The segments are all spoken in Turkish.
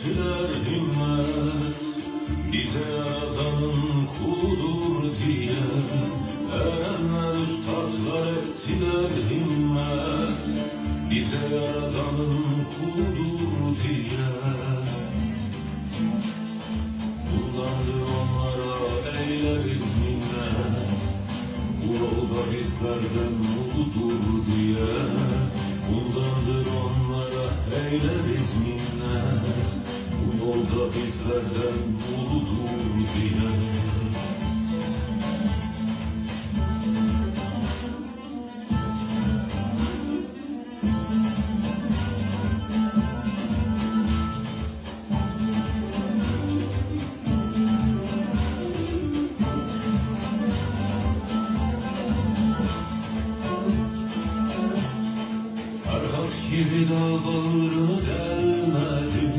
ettiler himmet, bize Yaradan'ın kuludur diye. Erenler üstadlar ettiler himmet, bize Yaradan'ın kuludur diye. Bundandır onlara eyleriz minnet, bu yolda bizlerden uludur diye. Bundandır onlara eyleriz minnet, bu yolda bizlerden uludur diye. Gibi dağ bağrını delmedim,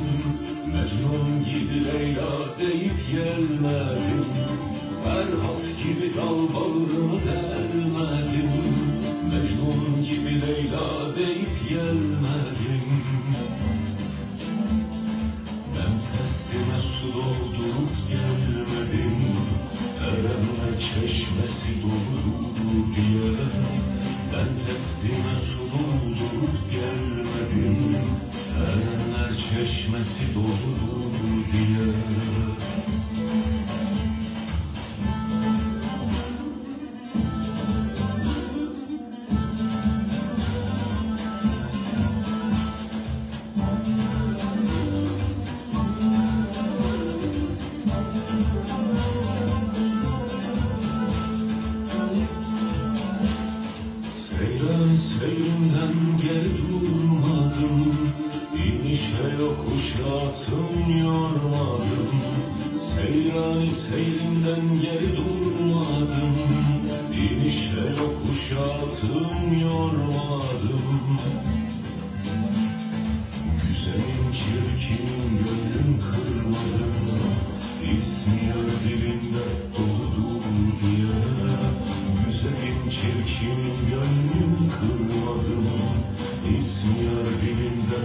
Mecnun gibi Leyla deyip gelmedim. Ferhat gibi dağ bağrını delmedim, Mecnun gibi Leyla deyip gelmedim. Ben testime su doldurup gelmedim, Erenler çeşmesi doludur diye. Ben testime su doldurup gelmedim, Erenler çeşmesi doludur diye. Seyrimden geri durmadım, inişe yokuşa atım yormadım. Seyrimden geri durmadım, inişe yokuşa atım yormadım. Güzelim çirkinim gönlüm kırmadım, İsmi yar dilimde doludur diye. Güzelim çirkinim gönlüm kırmadım, İsmi yar dilimde